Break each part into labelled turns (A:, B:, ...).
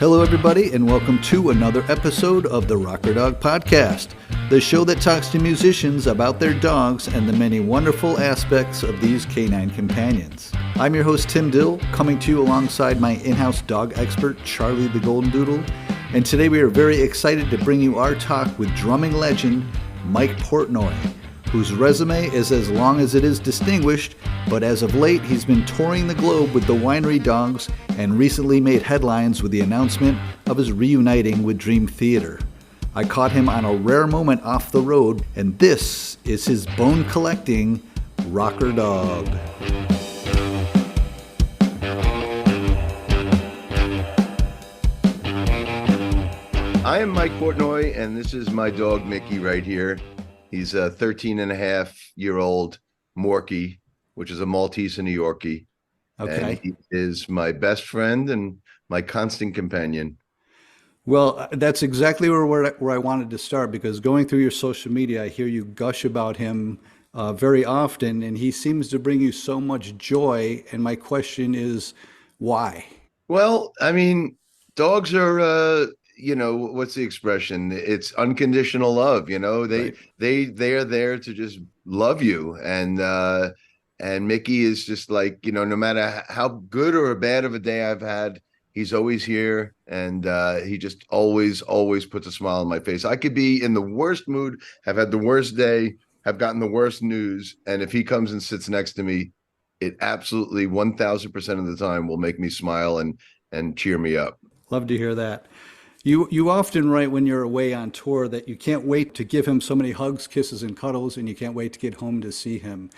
A: Hello, everybody, and welcome to another episode of the Rocker Dog Podcast, the show that talks to musicians about their dogs and the many wonderful aspects of these canine companions. I'm your host, Tim Dill, coming to you alongside my in-house dog expert, Charlie the Golden Doodle, and today we are very excited to bring you our talk with drumming legend Mike Portnoy, whose resume is as long as it is distinguished, but as of late he's been touring the globe with the Winery Dogs and recently made headlines with the announcement of his reuniting with Dream Theater. I caught him on a rare moment off the road, and this is his bone-collecting rocker dog.
B: I am Mike Portnoy, and this is my dog Mickey right here. He's a 13-and-a-half-year-old Morkie, which is a Maltese and a Yorkie.
A: Okay.
B: And he is my best friend and my constant companion.
A: Well, that's exactly where I wanted to start, because going through your social media, I hear you gush about him very often, and he seems to bring you so much joy. And my question is, why?
B: Well, I mean, dogs are, what's the expression? It's unconditional love.
A: Right.
B: They are there to just love you. And Mickey is just like, no matter how good or bad of a day I've had, he's always here. And he just always puts a smile on my face. I could be in the worst mood, have had the worst day, have gotten the worst news. And if he comes and sits next to me, it absolutely 1000% of the time will make me smile and cheer me up.
A: Love to hear that. You often write when you're away on tour that you can't wait to give him so many hugs, kisses, and cuddles, and you can't wait to get home to see him.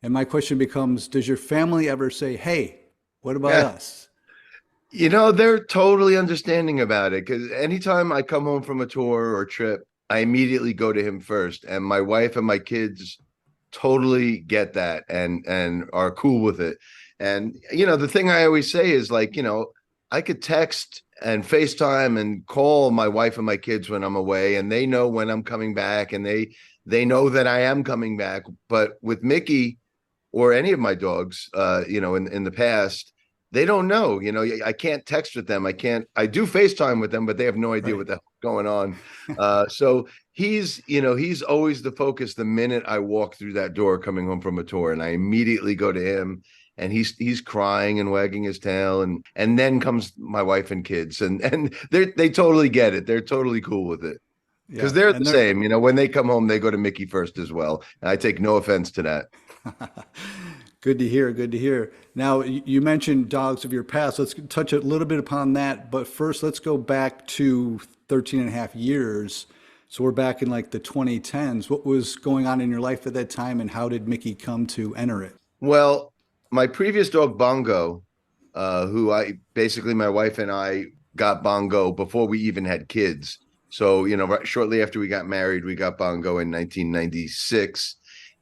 A: And my question becomes, does your family ever say, hey, what about us?
B: They're totally understanding about it, because anytime I come home from a tour or trip, I immediately go to him first. And my wife and my kids totally get that and are cool with it. And, the thing I always say is like, I could text and FaceTime and call my wife and my kids when I'm away, and they know when I'm coming back, and they know that I am coming back. But with Mickey or any of my dogs, in the past, they don't know. I can't text with them. I do FaceTime with them, but they have no idea what the hell's going on. So he's always the focus the minute I walk through that door coming home from a tour, and I immediately go to him. And he's crying and wagging his tail, and then comes my wife and kids, and they totally get it. They're totally cool with it, because they're the same. When they come home, they go to Mickey first as well. And I take no offense to that.
A: Good to hear. Good to hear. Now, you mentioned dogs of your past. Let's touch a little bit upon that. But first, let's go back to 13 and a half years. So we're back in like the 2010s. What was going on in your life at that time, and how did Mickey come to enter it?
B: Well, my previous dog, Bongo, who my wife and I got Bongo before we even had kids. So, shortly after we got married, we got Bongo in 1996.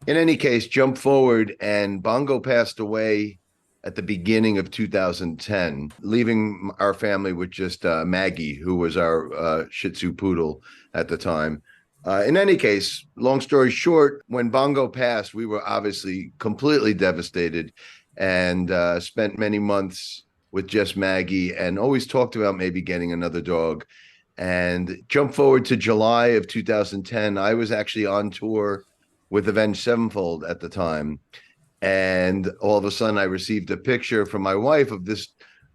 B: In any case, jump forward, and Bongo passed away at the beginning of 2010, leaving our family with just Maggie, who was our Shih Tzu poodle at the time. In any case, long story short, when Bongo passed, we were obviously completely devastated, and spent many months with just Maggie, and always talked about maybe getting another dog. And jump forward to July of 2010, I was actually on tour with Avenged Sevenfold at the time. And all of a sudden I received a picture from my wife of this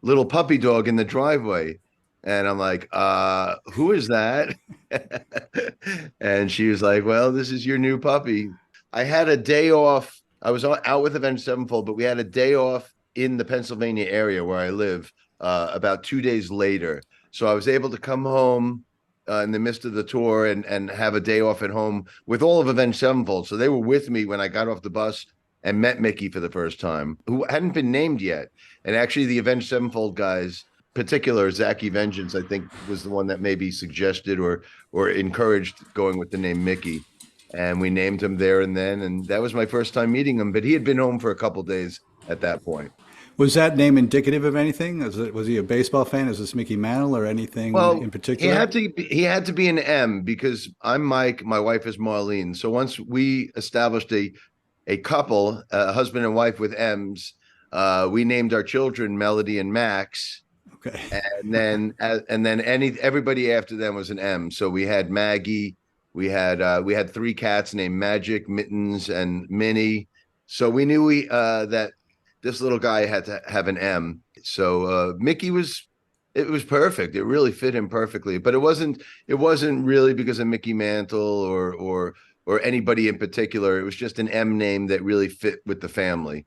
B: little puppy dog in the driveway. And I'm like, who is that? And she was like, well, this is your new puppy. I had a day off. I was out with Avenged Sevenfold, but we had a day off in the Pennsylvania area where I live about 2 days later. So I was able to come home in the midst of the tour and have a day off at home with all of Avenged Sevenfold. So they were with me when I got off the bus and met Mickey for the first time, who hadn't been named yet. And actually the Avenged Sevenfold guys, particular Zachy Vengeance, I think was the one that maybe suggested or encouraged going with the name Mickey. And we named him there and then. And that was my first time meeting him, but he had been home for a couple of days at that point.
A: Was that name indicative of anything? Was he a baseball fan? Is this Mickey Mantle or anything in particular?
B: He had to be an M, because I'm Mike, my wife is Marlene. So once we established a couple, a husband and wife with M's, we named our children Melody and Max.
A: Okay.
B: And then everybody after them was an M. So we had Maggie, we had three cats named Magic, Mittens, and Minnie. So we knew we that this little guy had to have an M. So Mickey was it was perfect. It really fit him perfectly. But it wasn't really because of Mickey Mantle or anybody in particular. It was just an M name that really fit with the family.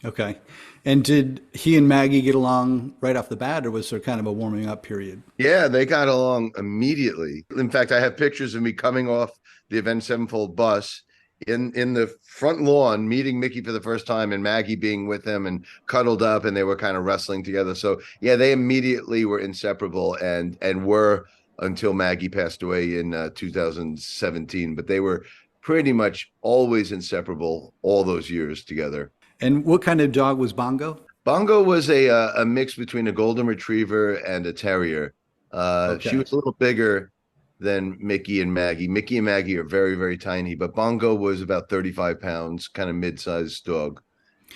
A: Okay. And did he and Maggie get along right off the bat, or was there kind of a warming up period?
B: Yeah, they got along immediately. In fact, I have pictures of me coming off the Avenged Sevenfold bus in the front lawn, meeting Mickey for the first time, and Maggie being with him and cuddled up, and they were kind of wrestling together. So yeah, they immediately were inseparable, and were until Maggie passed away in 2017. But they were pretty much always inseparable all those years together.
A: And what kind of dog was Bongo?
B: Bongo was a mix between a golden retriever and a terrier. She
A: Okay.
B: was a little bigger than Mickey and Maggie. Mickey and Maggie are very, very tiny, but Bongo was about 35 pounds, kind of mid-sized dog.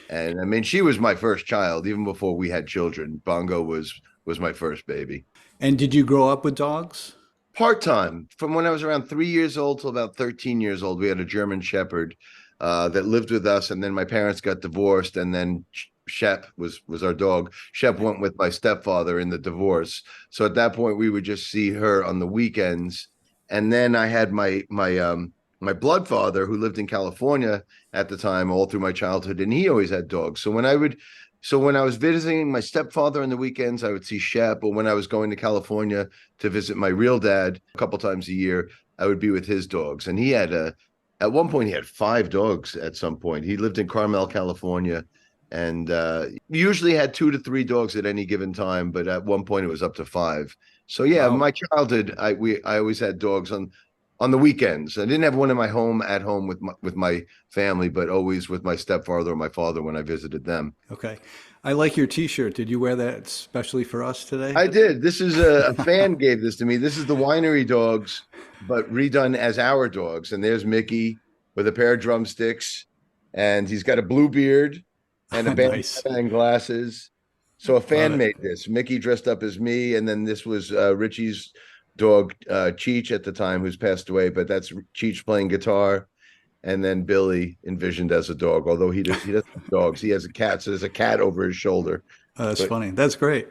B: And I mean, she was my first child, even before we had children. Bongo was my first baby.
A: And did you grow up with dogs?
B: Part-time, from when I was around 3 years old till about 13 years old. We had a German Shepherd that lived with us, and then my parents got divorced, and then Shep was our dog. Shep went with my stepfather in the divorce, so at that point we would just see her on the weekends. And then I had my blood father, who lived in California at the time all through my childhood, and he always had dogs. So when I was visiting my stepfather on the weekends, I would see Shep. But when I was going to California to visit my real dad a couple times a year, I would be with his dogs. And at one point, he had five dogs at some point. He lived in Carmel, California, and usually had two to three dogs at any given time. But at one point, it was up to five. So yeah,
A: Wow.
B: my childhood, I always had dogs on the weekends. I didn't have one in my home at home with my family, but always with my stepfather or my father when I visited them.
A: Okay. I like your t-shirt. Did you wear that especially for us today?
B: I did. This is a fan gave this to me. This is the winery dogs, but redone as our dogs. And there's Mickey with a pair of drumsticks, and he's got a blue beard and a bandana
A: Nice.
B: and glasses. So a
A: Love
B: fan
A: it.
B: made this. Mickey dressed up as me, and then this was Richie's dog, Cheech at the time, who's passed away. But that's Cheech playing guitar, and then Billy envisioned as a dog. Although he doesn't have dogs, he has a cat. So there's a cat over his shoulder.
A: That's
B: But
A: funny. That's great.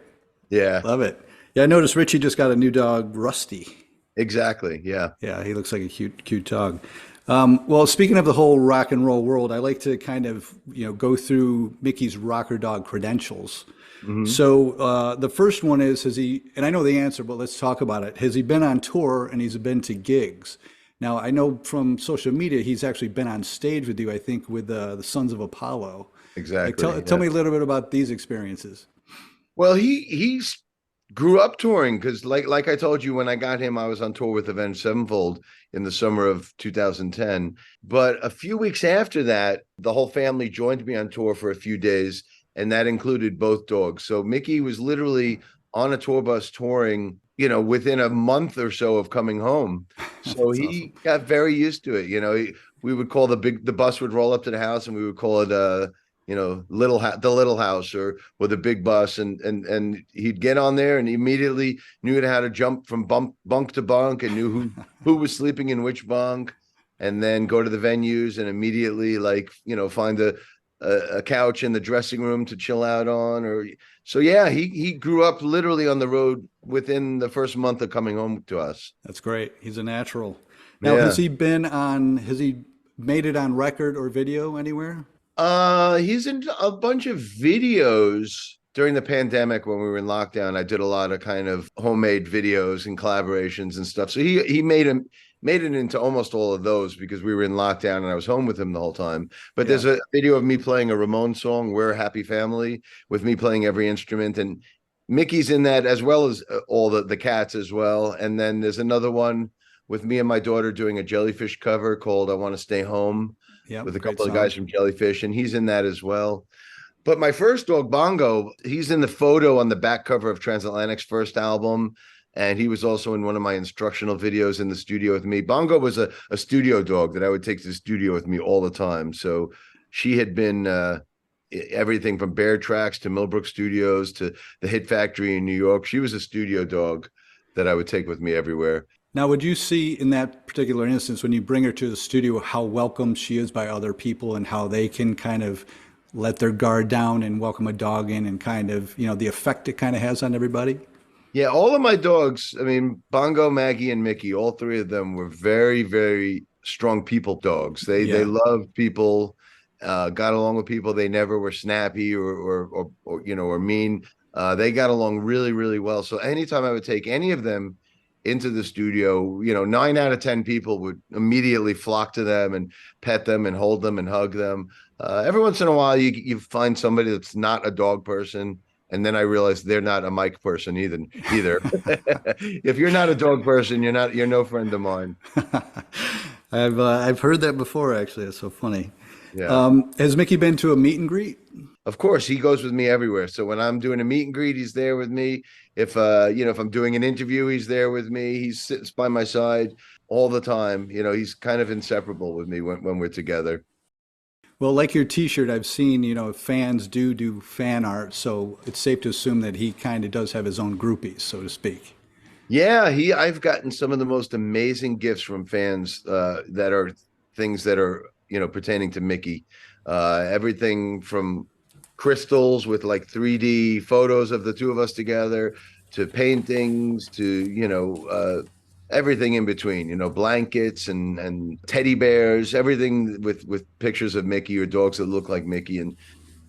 B: yeah.
A: Love it. Yeah, I noticed Richie just got a new dog, Rusty.
B: Exactly. Yeah.
A: Yeah, he looks like a cute dog. Well, speaking of the whole rock and roll world, I like to kind of, go through Mickey's rocker dog credentials.
B: Hmm.
A: So the first one is, has he, and I know the answer, but let's talk about it. Has he been on tour and he's been to gigs? Now, I know from social media, he's actually been on stage with you, I think, with the Sons of Apollo. Like,
B: Exactly.
A: tell
B: Yeah.
A: me a little bit about these experiences.
B: Well, he's grew up touring because, like I told you, when I got him, I was on tour with Avenged Sevenfold in the summer of 2010. But a few weeks after that, the whole family joined me on tour for a few days, and that included both dogs. So Mickey was literally on a tour bus touring, within a month or so of coming home. So
A: That's awesome.
B: he got very used to it. We would call the bus would roll up to the house, and we would call it the little house, or the big bus, and he'd get on there and immediately knew how to jump from bunk to bunk, and knew who was sleeping in which bunk, and then go to the venues and immediately, like, find a couch in the dressing room to chill out on. Or so yeah, he grew up literally on the road within the first month of coming home to us.
A: That's great. He's a natural. Now,
B: Yeah.
A: has he made it on record or video anywhere?
B: He's in a bunch of videos during the pandemic when we were in lockdown. I did a lot of kind of homemade videos and collaborations and stuff. So he made it into almost all of those because we were in lockdown and I was home with him the whole time. But
A: Yeah.
B: there's a video of me playing a Ramon song, "We're a Happy Family," with me playing every instrument, and Mickey's in that, as well as all the cats as well. And then there's another one with me and my daughter doing a Jellyfish cover called "I Want to Stay Home,"
A: Yeah.
B: with a
A: Great
B: couple of guys
A: song.
B: from Jellyfish, and he's in that as well. But my first dog, Bongo, he's in the photo on the back cover of Transatlantic's first album. And he was also in one of my instructional videos in the studio with me. Bongo was a studio dog that I would take to the studio with me all the time. So she had been everything from Bear Tracks to Millbrook Studios to the Hit Factory in New York. She was a studio dog that I would take with me everywhere.
A: Now, would you see in that particular instance, when you bring her to the studio, how welcome she is by other people and how they can kind of let their guard down and welcome a dog in and kind of, the effect it kind of has on everybody?
B: Yeah, all of my dogs, I mean, Bongo, Maggie, and Mickey, all three of them were very, very strong people dogs. They
A: Yeah.
B: loved people, got along with people. They never were snappy or mean. They got along really, really well. So anytime I would take any of them into the studio, 9 out of 10 people would immediately flock to them and pet them and hold them and hug them. Every once in a while, you find somebody that's not a dog person, and then I realized they're not a mic person either. If you're not a dog person, you're no friend of mine.
A: I've heard that before, actually. That's so funny.
B: Yeah.
A: Has Mickey been to a meet and greet?
B: Of course, he goes with me everywhere. So when I'm doing a meet and greet, he's there with me. If I'm doing an interview, he's there with me. He sits by my side all the time. He's kind of inseparable with me when we're together.
A: Well, like your T-shirt, I've seen, fans do fan art, so it's safe to assume that he kind of does have his own groupies, so to speak.
B: Yeah, I've gotten some of the most amazing gifts from fans that are things that are, pertaining to Mickey. Everything from crystals with like 3D photos of the two of us together to paintings to, everything in between, blankets and teddy bears, everything with pictures of Mickey or dogs that look like Mickey. And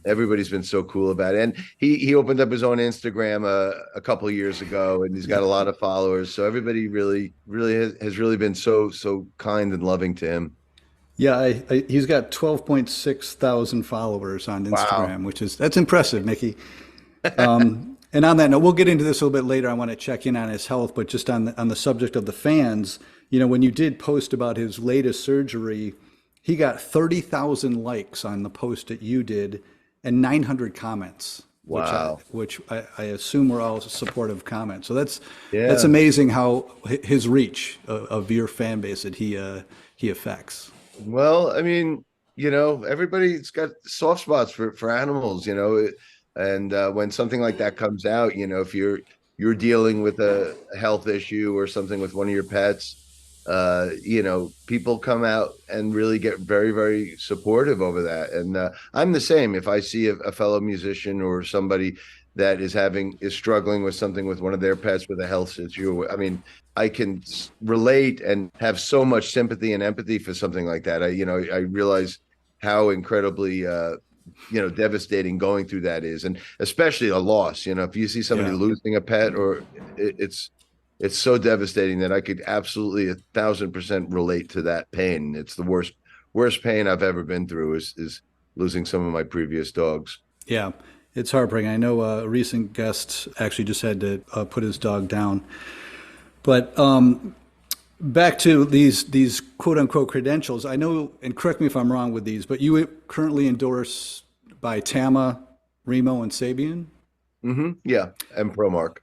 B: everybody's been so cool about it. And he opened up his own Instagram a couple of years ago, and he's got a lot of followers. So everybody really, really has really been so kind and loving to him.
A: Yeah, he's got 12.6 thousand followers on
B: Wow.
A: Instagram, that's impressive, Mickey. And on that note, we'll get into this a little bit later. I want to check in on his health, but just on the subject of the fans, when you did post about his latest surgery, he got 30,000 likes on the post that you did and 900 comments,
B: Wow.
A: which I assume were all supportive comments. So that's
B: Yeah.
A: amazing how his reach of your fan base that he affects.
B: Well, I mean, everybody's got soft spots for animals, and when something like that comes out, if you're dealing with a health issue or something with one of your pets, people come out and really get very, very supportive over that. And I'm the same. If I see a fellow musician or somebody that is struggling with something with one of their pets with a health issue, I mean, I can relate and have so much sympathy and empathy for something like that. I realize how incredibly devastating going through that is, and especially a loss. If you see somebody
A: Yeah.
B: losing a pet, or it's so devastating that I could absolutely 1,000% relate to that pain. It's the worst pain I've ever been through is losing some of my previous dogs.
A: Yeah, it's heartbreaking. I know a recent guest actually just had to put his dog down. But back to these quote unquote credentials. I know, and correct me if I'm wrong with these, but you currently endorse by Tama, Remo, and Sabian
B: Yeah, and Promark.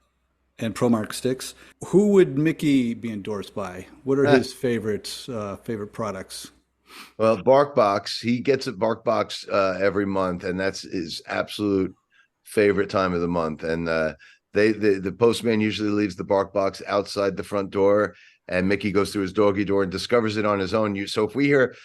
A: and Promark sticks. Who would Mickey be endorsed by? What are his favorite products?
B: Well, BarkBox, he gets a BarkBox every month, and that's his absolute favorite time of the month. And the postman usually leaves the BarkBox outside the front door, and Mickey goes through his doggy door and discovers it on his own. So if we hear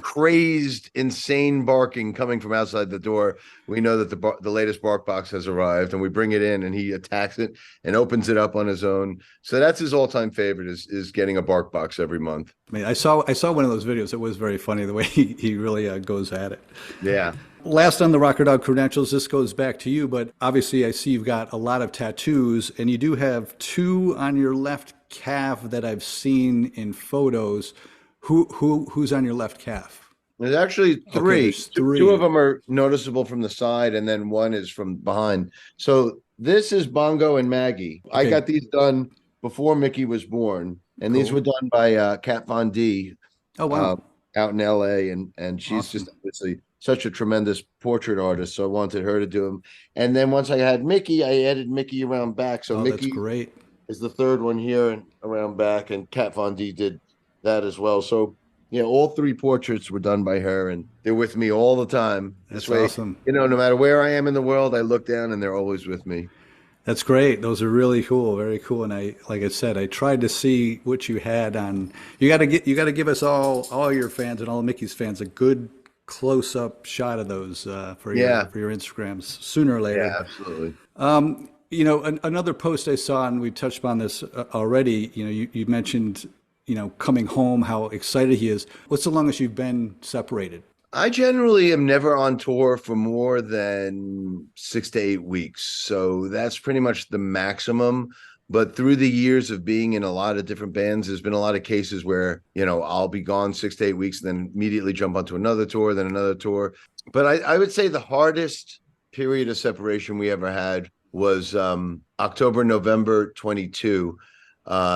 B: crazed, insane barking coming from outside the door, we know that the latest BarkBox has arrived, and we bring it in, and he attacks it and opens it up on his own. So that's his all-time favorite is getting a BarkBox every month.
A: I mean, I saw one of those videos. It was very funny the way he really goes at it.
B: Yeah.
A: Last on the Rocker Dog credentials, this goes back to you, but obviously I see you've got a lot of tattoos, and you do have two on your left calf that I've seen in photos. Who's on your left calf?
B: There's actually
A: Okay,
B: three.
A: there's three.
B: Two of them are noticeable from the side, and then one is from behind. So this is Bongo and Maggie. I
A: Okay.
B: got these done before Mickey was born, and these
A: Cool.
B: were done by Kat Von D
A: Oh wow,
B: out in LA, and she's
A: awesome.
B: just obviously such a tremendous portrait artist. So I wanted her to do them. And then once I had Mickey, I added Mickey around back. So
A: Oh, that's
B: Mickey
A: great.
B: is the third one here and around back, and Kat Von D did that as well. So Yeah, all three portraits were done by her, and they're with me all the time. This
A: That's
B: way,
A: awesome.
B: no matter where I am in the world, I look down and they're always with me.
A: That's great. Those are really cool, very cool. And like I said, I tried to see what you had on. You got to give us all your fans and all of Mickey's fans a good close up shot of those
B: Yeah,
A: for your Instagrams sooner or
B: yeah,
A: later.
B: absolutely.
A: Another post I saw, and we touched upon this already. You mentioned coming home, how excited he is. What's the longest you've been separated?
B: I generally am never on tour for more than 6 to 8 weeks. So that's pretty much the maximum. But through the years of being in a lot of different bands, there's been a lot of cases where, I'll be gone 6 to 8 weeks, and then immediately jump onto another tour, then another tour. But I would say the hardest period of separation we ever had was October, November 22,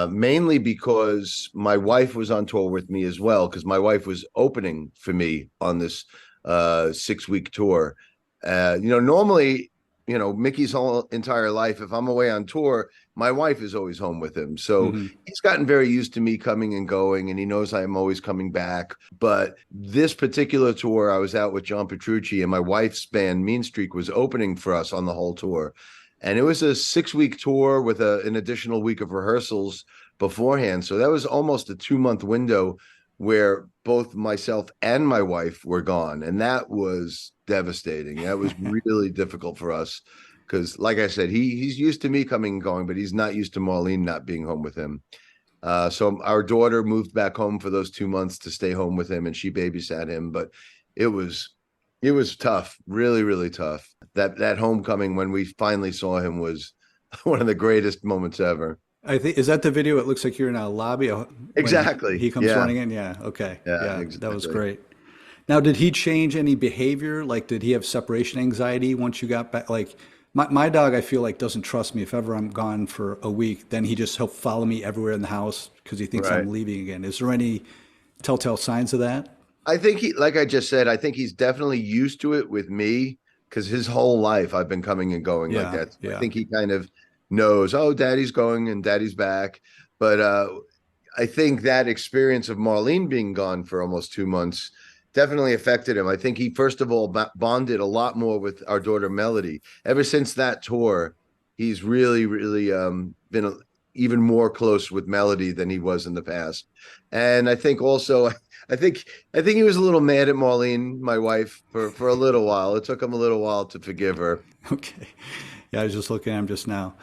B: mainly because my wife was on tour with me as well, because my wife was opening for me on this 6 week tour. Normally, Mickey's whole entire life, if I'm away on tour, my wife is always home with him. So
A: Hmm.
B: he's gotten very used to me coming and going, and he knows I'm always coming back. But this particular tour, I was out with John Petrucci, and my wife's band Mean Streak was opening for us on the whole tour. And it was a 6 week tour with an additional week of rehearsals beforehand. So that was almost a 2 month window where both myself and my wife were gone. And that was devastating. That was really difficult for us because, like I said, he's used to me coming and going, but he's not used to Marlene not being home with him. So our daughter moved back home for those 2 months to stay home with him, and she babysat him. But it was it was tough, really, really tough. That homecoming when we finally saw him was one of the greatest moments ever.
A: I think is that the video? It looks like you're in a lobby when
B: Exactly.
A: he comes
B: Yeah.
A: running in. Yeah. Okay.
B: Yeah.
A: Yeah, that was
B: Exactly.
A: great. Now, did he change any behavior? Like, did he have separation anxiety once you got back? Like, my dog, I feel like doesn't trust me. If ever I'm gone for a week, then he'll follow me everywhere in the house because he thinks
B: Right.
A: I'm leaving again. Is there any telltale signs of that?
B: I think like I just said, I think he's definitely used to it with me because his whole life I've been coming and going like
A: Yeah.
B: that. So I
A: Yeah.
B: think he kind of knows, oh, daddy's going and daddy's back. But I think that experience of Marlene being gone for almost 2 months definitely affected him. I think he, first of all, bonded a lot more with our daughter Melody. Ever since that tour, he's really, really been even more close with Melody than he was in the past. And I think also, I think, I think he was a little mad at Marlene, my wife, for a little while. It took him a little while to forgive her.
A: Okay. Yeah, I was just looking at him just now.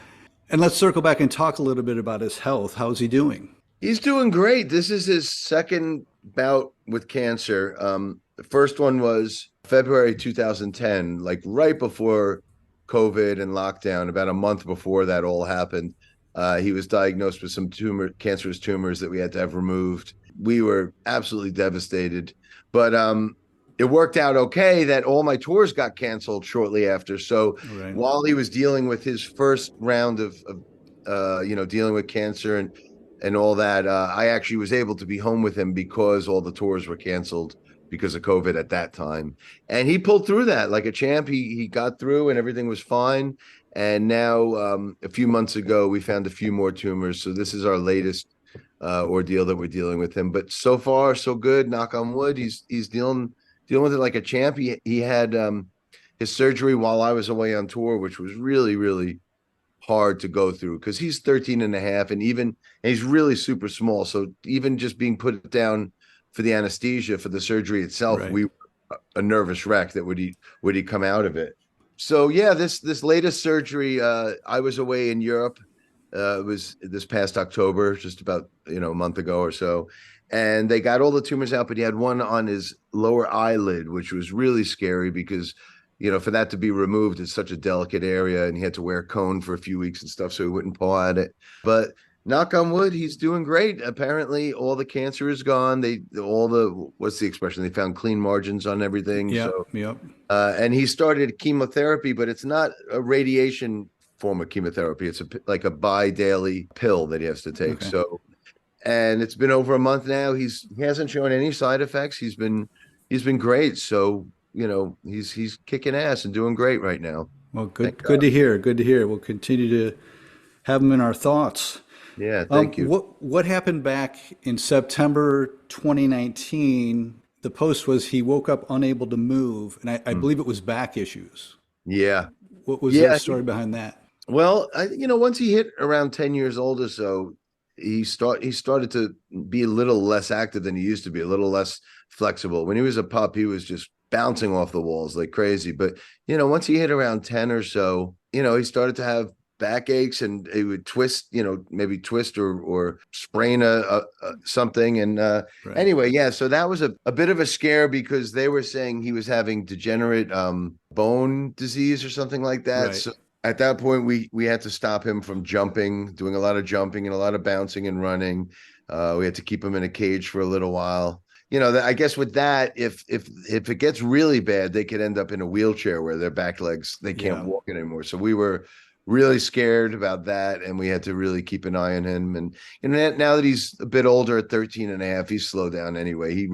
A: And let's circle back and talk a little bit about his health. How's he doing?
B: He's doing great. This is his second bout with cancer. The first one was February 2010, like right before COVID and lockdown, about a month before that all happened. He was diagnosed with some cancerous tumors that we had to have removed. We were absolutely devastated, but it worked out okay that all my tours got canceled shortly after. So
A: All right.
B: while he was dealing with his first round of dealing with cancer and all that, I actually was able to be home with him because all the tours were canceled because of COVID at that time. And he pulled through that like a champ. He got through and everything was fine. And now, a few months ago, we found a few more tumors. So this is our latest ordeal that we're dealing with him. But so far, so good. Knock on wood. He's dealing with it like a champ. He had his surgery while I was away on tour, which was really, really hard to go through because he's 13 and a half, and he's really super small. So even just being put down for the anesthesia for the surgery itself,
A: Right.
B: we were a nervous wreck that would he come out of it. So yeah, this latest surgery, I was away in Europe. It was this past October, just about a month ago or so, and they got all the tumors out, but he had one on his lower eyelid, which was really scary because for that to be removed, it's such a delicate area, and he had to wear a cone for a few weeks and stuff so he wouldn't paw at it. But knock on wood, he's doing great. Apparently, all the cancer is gone. What's the expression? They found clean margins on everything.
A: Yep.
B: So,
A: Yep.
B: and he started chemotherapy, but it's not a radiation form of chemotherapy. It's like a daily pill that he has to take.
A: Okay.
B: So, and it's been over a month now. He hasn't shown any side effects. He's been great. So, he's kicking ass and doing great right now.
A: Well,
B: Thank
A: good. Good
B: God.
A: to hear. Good to hear. We'll continue to have him in our thoughts.
B: Yeah, thank you.
A: What happened back in September 2019? The post was he woke up unable to move, and I
B: Mm.
A: believe it was back issues.
B: Yeah.
A: What was the
B: Yeah.
A: story behind that?
B: Well, once he hit around 10 years old or so, he started to be a little less active than he used to be, a little less flexible. When he was a pup, he was just bouncing off the walls like crazy. But, once he hit around 10 or so, he started to have backaches, and he would twist, maybe twist or sprain something. And
A: Right,
B: anyway, yeah, so that was a bit of a scare because they were saying he was having degenerate bone disease or something like that.
A: right.
B: So at that point, we had to stop him from jumping, doing a lot of jumping and a lot of bouncing and running. We had to keep him in a cage for a little while. I guess with that, if it gets really bad, they could end up in a wheelchair where their back legs, they can't
A: Yeah.
B: walk anymore. So we were really scared about that, and we had to really keep an eye on him. And now that he's a bit older at 13 and a half, he's slowed down anyway. He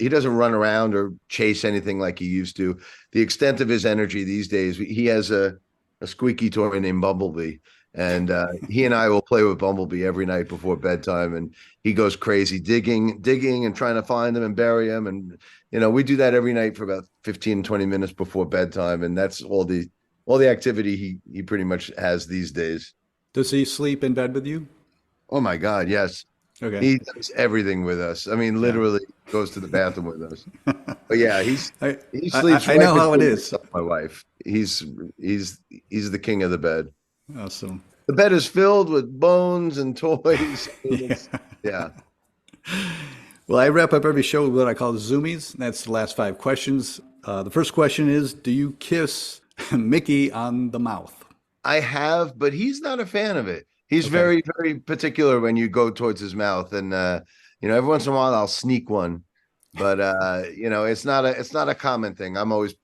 B: doesn't run around or chase anything like he used to. The extent of his energy these days, he has a squeaky toy named Bumblebee. And he and I will play with Bumblebee every night before bedtime. And he goes crazy digging and trying to find them and bury them. And, we do that every night for about 15, 20 minutes before bedtime. And that's all the activity he pretty much has these days.
A: Does he sleep in bed with you?
B: Oh my God, yes.
A: Okay.
B: He does everything with us. I mean,
A: Yeah.
B: literally goes to the bathroom with us. But yeah,
A: I,
B: he
A: I
B: sleeps
A: I
B: right
A: know how it
B: between
A: is.
B: my wife. He's the king of the bed.
A: Awesome.
B: The bed is filled with bones and toys. I mean,
A: Yeah.
B: yeah.
A: Well, I wrap up every show with what I call zoomies. That's the last 5 questions. The first question is, do you kiss Mickey on the mouth?
B: I have, but he's not a fan of it. He's
A: Okay.
B: very, very particular when you go towards his mouth. And every once in a while I'll sneak one. But it's not a common thing. I'm always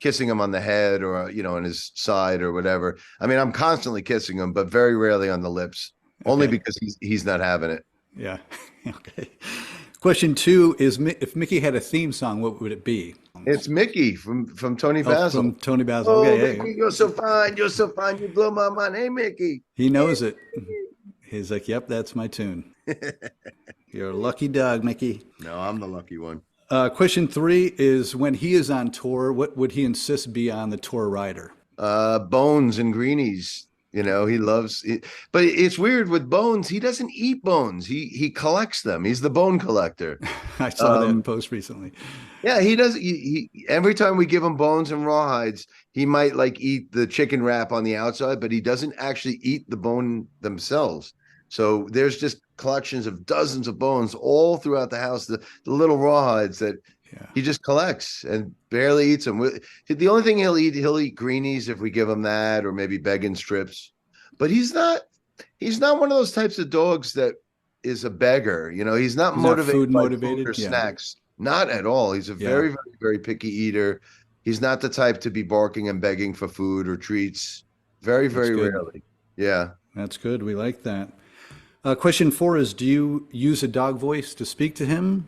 B: kissing him on the head or on his side or whatever. I mean, I'm constantly kissing him, but very rarely on the lips, only
A: Okay.
B: because he's not having it.
A: Yeah. Okay. Question two is if Mickey had a theme song, what would it be?
B: It's Mickey from Tony
A: Oh,
B: Basil.
A: from Tony Basil.
B: Oh,
A: Okay. Hey,
B: Mickey, you're so fine. You're so fine. You blow my mind. Hey, Mickey.
A: he knows it. He's like, yep, that's my tune. You're a lucky dog, Mickey.
B: No, I'm the lucky one.
A: Question three is when he is on tour, what would he insist be on the tour rider?
B: Bones and greenies. He loves it. But it's weird with Bones. He doesn't eat bones. He collects them. He's the bone collector.
A: I saw that in
B: Um,
A: post recently.
B: yeah, he does. He every time we give him bones and rawhides, he might like eat the chicken wrap on the outside, but he doesn't actually eat the bone themselves. So there's just collections of dozens of bones all throughout the house. The little rawhides that
A: Yeah.
B: he just collects and barely eats them. The only thing he'll eat greenies if we give him that, or maybe bacon strips. But he's not one of those types of dogs that is a beggar. He's not
A: He's not
B: motivated
A: food
B: by food
A: motivated.
B: or
A: Yeah.
B: snacks. Not at all. He's a
A: Yeah.
B: very, very, very picky eater. He's not the type to be barking and begging for food or treats. Very,
A: That's
B: very
A: good.
B: rarely. Yeah.
A: That's good. We like that. Question four is do you use a dog voice to speak to him?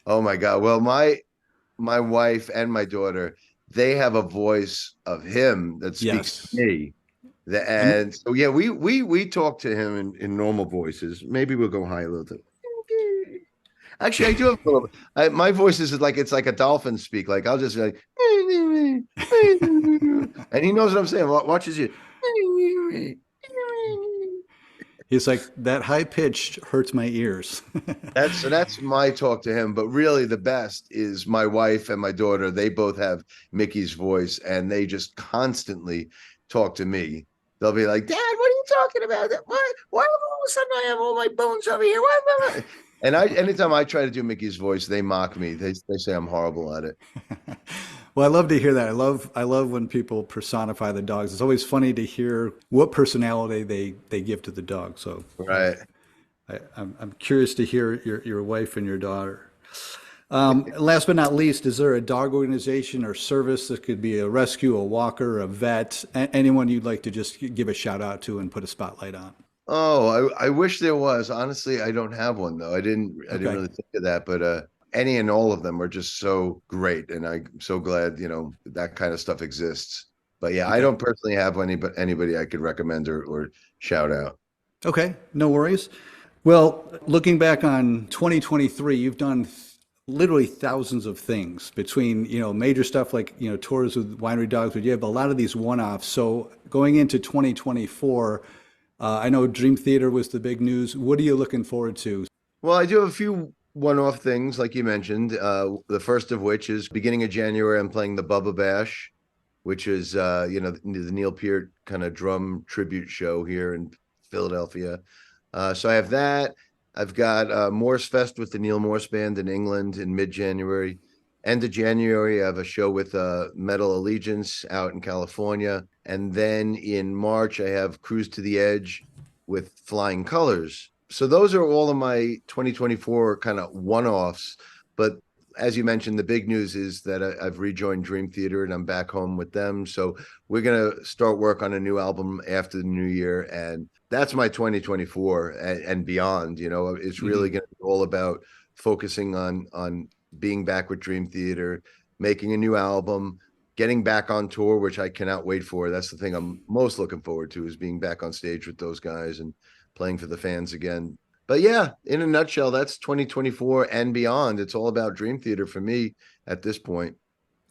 B: Oh my God. Well, my wife and my daughter, they have a voice of him that speaks to
A: Yes.
B: me.
A: And
B: And so yeah, we talk to him in normal voices. Maybe we'll go high a little bit. Actually, I do have a little. My voice is like it's like a dolphin speak. Like I'll just be like, and he knows what I'm saying. Watches you.
A: he's like, that high pitched hurts my ears.
B: That's my talk to him. But really, the best is my wife and my daughter. They both have Mickey's voice, and they just constantly talk to me. They'll be like, "Dad, what are you talking about? Why all of a sudden I have all my bones over here? Why?" And anytime I try to do Mickey's voice, they mock me. They say I'm horrible at it.
A: Well, I love to hear that. I love when people personify the dogs. It's always funny to hear what personality they give to the dog. So
B: Right.
A: I'm curious to hear your wife and your daughter. Last but not least, is there a dog organization or service that could be a rescue, a walker, a vet, anyone you'd like to just give a shout out to and put a spotlight on?
B: Oh, I wish there was. Honestly, I don't have one though. I didn't
A: Okay.
B: really think of that, but any and all of them are just so great, and I'm so glad that kind of stuff exists. But yeah, I
A: Okay.
B: don't personally have anybody I could recommend or shout out.
A: Okay, no worries. Well, looking back on 2023, you've done literally thousands of things between, major stuff like, tours with winery dogs, but you have a lot of these one-offs. So going into 2024, I know Dream Theater was the big news. What are you looking forward to?
B: Well, I do have a few one-off things, like you mentioned. The first of which is beginning of January, I'm playing the Bubba Bash, which is the Neil Peart kind of drum tribute show here in Philadelphia. So I have that. I've got Morse Fest with the Neil Morse Band in England in mid-January. End of January, I have a show with Metal Allegiance out in California. And then in March, I have Cruise to the Edge with Flying Colors. So those are all of my 2024 kind of one-offs. But as you mentioned, the big news is that I've rejoined Dream Theater and I'm back home with them. So we're going to start work on a new album after the new year. And that's my 2024 and beyond. It's really going to be all about focusing on being back with Dream Theater, making a new album, getting back on tour, which I cannot wait for. That's the thing I'm most looking forward to, is being back on stage with those guys and playing for the fans again. But yeah, in a nutshell, that's 2024 and beyond. It's all about Dream Theater for me at this point.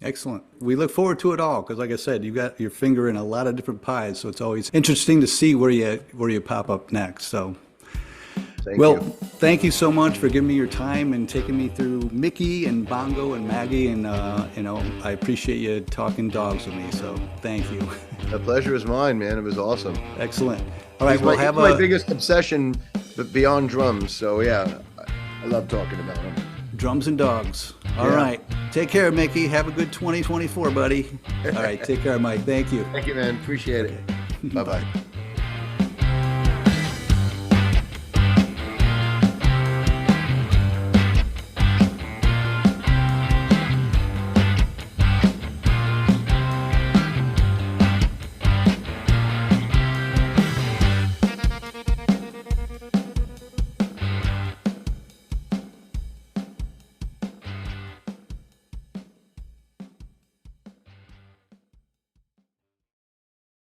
A: Excellent. We look forward to it all because, like I said, you've got your finger in a lot of different pies, so it's always interesting to see where you pop up next. So, thank you so much for giving me your time and taking me through Mickey and Bongo and Maggie, and I appreciate you talking dogs with me. So, thank you.
B: The pleasure is mine, man. It was awesome.
A: Excellent. All right,
B: we'll have my biggest obsession, but beyond drums. So yeah, I love talking about them.
A: Drums and dogs. All right. Take care, Mickey. Have a good 2024, buddy. All right. Take care, Mike. Thank you.
B: Thank you, man. Appreciate it. Bye-bye.